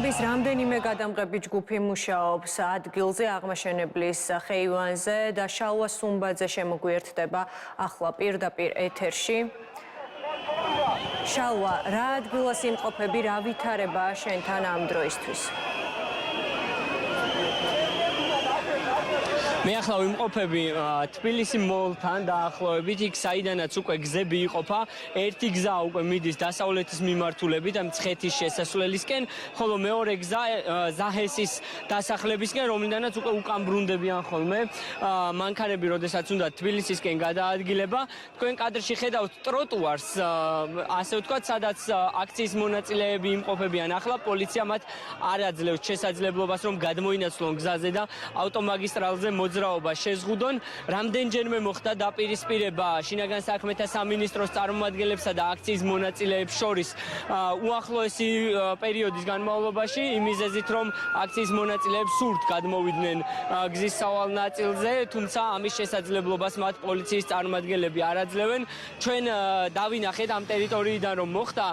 მფლობელობის რამდენიმე გადამღები ჯგუფი მუშაობს ადგილზე აღმაშენებლის ხეივანზე და შალვა სუმბაძე შემოგვიერთდება ახლა პირდაპირ ეთერში. შალვა, რა ადგილას იმყოფები, რა ვითარებაა შენთან ამ დროისთვის? მე ახლა ვიმყოფები თბილისი მოლთან დაახლოებით, იქ საიდანაც უკვე გზები იყოფა. ერთი გზა უკვე მიდის დასავლეთის მიმართულებით და მცხეთის შესასვლელისკენ, ხოლო მეორე გზა ზაჰესის დასახლებისკენ, რომლიდანაც უკვე უკან ბრუნდებიან ხოლმე მანქანები, როდესაც უნდა თბილისისკენ გადაადგილება. თქვენ კადრში ხედავთ ტროტუარს, ასე ვთქვათ, სადაც აქციის მონაწილეები იმყოფებიან. ახლა პოლიცია მათ არ აძლევს შესაძლებლობას, რომ გადმოინაცვლონ გზაზე და ავტომაგისტრალზე მოძრაობა შეზღუდონ. რამდენჯერმე მოხდა დაპირისპირება შინაგან საქმეთა სამინისტროს წარმომადგენლებსა და აქციის მონაწილეებს შორის უახლოესი პერიოდის განმავლობაში, იმ მიზეზით, რომ აქციის მონაწილეებს სურთ გადმოვიდნენ გზის სავალ ნაწილზე, თუმცა ამის შესაძლებლობას მათ პოლიციის წარმომადგენლები არ აძლევენ. ჩვენ დავინახეთ ამ ტერიტორიიდან, რომ მოხდა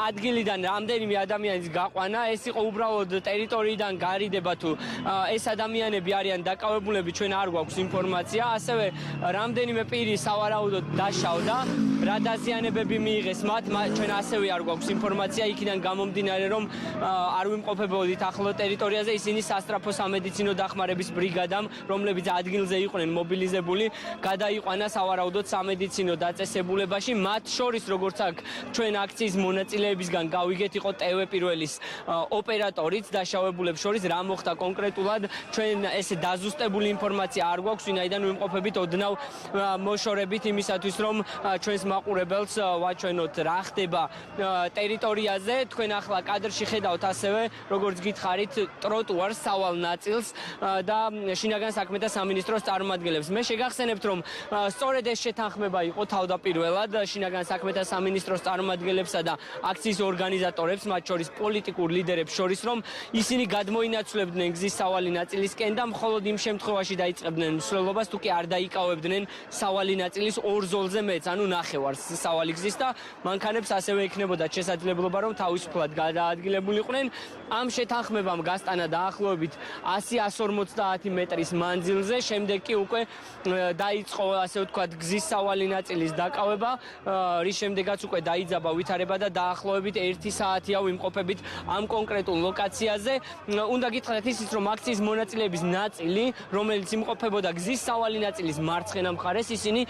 ადგილიდან რამდენიმე ადამიანის გაყვანა, ეს იყო უბრალოდ ტერიტორიიდან გარიდება თუ ეს ადამიანები არიან დაკავებულები, ჩვენ არ გვაქვს ინფორმაცია. ასევე რამდენიმე პირი სავარაუდოდ დაშავდა, რა დაზიანებები მიიღეს მათ, ჩვენ ასევე არ გვაქვს ინფორმაცია. იქიდან გამომდინარე, რომ არ ვიმყოფებოდით ახლო ტერიტორიაზე, ისინი სასტრაფო სამედიცინო დახმარების ბრიგადამ, რომლებიც ადგილზე იყვნენ მობილიზებული, გადაიყვანა სავარაუდოდ სამედიცინო დაწესებულებაში. მათ შორის, როგორც აქ ჩვენ აქციის მონაწილეებისგან გავიგეთ, იყო ტევ პირველის ოპერატორიც დაშავებულებს შორის. რა მოხდა კონკრეტულად, ჩვენ ეს დაზუსტებული ინფორმაცია არ გვაქვს, ვინაიდან ვიმყოფებით ოდნავ მოშორებით იმისათვის, რომ ჩვენს მაყურებელს ვაჩვენოთ რა ხდება ტერიტორიაზე. თქვენ ახლა კადრში ხედავთ ასევე, როგორც გითხარით, ტროტუარს სავალ ნაწილს და შინაგან საქმეთა სამინისტროს წარმომადგენლებს. მე შეგახსენებთ, რომ სწორედ ეს შეთანხმება იყო თავდაპირველად შინაგან საქმეთა სამინისტროს წარმომადგენლებსა და აქციის ორგანიზატორებს, მათ შორის პოლიტიკურ ლიდერებს შორის, რომ ისინი გადმოინაცვლებდნენ გზის სავალი ნაწილისკენ და მხოლოდ იმ შემთხვევაში დაიწყებდნენ მსვლელობას, თუ კი არ დაიკავებდნენ სავალი ნაწილის ორ ზოლზე მეც, ანუ ნახევარს სავალი გზის და მანქანებს ასევე ექნებოდათ შესაძლებლობა, რომ თავისუფლად გადაადგილებულიყვნენ. ამ შეთანხმებამ გასტანა დაახლოებით 100-150 მეტრის მანძილზე, შემდეგ კი უკვე დაიწყო, ასე ვთქვათ, გზის სავალი ნაწილის დაკავება, რის შემდეგაც უკვე დაიძაბა ვითარება და დაახლოებით 1 საათია ვიმყოფებით ამ კონკრეტულ ლოკაციაზე. უნდა გითხრათ ისიც, რომ აქციის მონაწილეების ნაწილი, რომელიც იმყოფებოდა გზის სავალი ნაწილის მარცხენა მხარეს, ისინი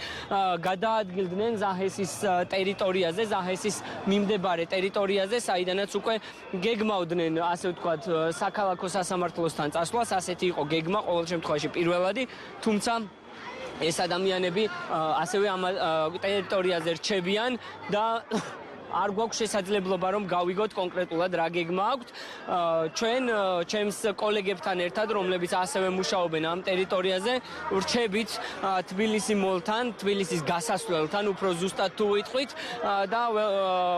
გადაადგილდნენ ზაჰესის ტერიტორიაზე, ზაჰესის მიმდებარე ტერიტორიაზე, საიდანაც უკვე გეგმავდნენ, ასე ვთქვათ, საქალაქო სასამართლოსთან წასვლას. ასეთი იყო გეგმა ყოველ შემთხვევაში პირველადი, თუმცა ეს ადამიანები ასევე ამ ტერიტორიაზე რჩებიან და არ გვაქვს შესაძლებლობა, რომ გავიგოთ კონკრეტულად რა გეგმა აქვთ. ჩვენ ჩემს კოლეგებთან ერთად, რომლებიც ასევე მუშაობენ ამ ტერიტორიაზე, ვრჩებით თბილისი მოლთან, თბილისის გასასვლელთან, უფრო ზუსტად თუ ვიტყვით და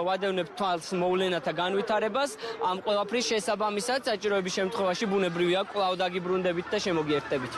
ვადევნებთ თვალს მოვლენათა განვითარებას. ამ ყველაფრის შესაბამისად, საჭიროების შემთხვევაში ბუნებრივია კვლავ დაგიბრუნდებით და შემოგიერთდებით.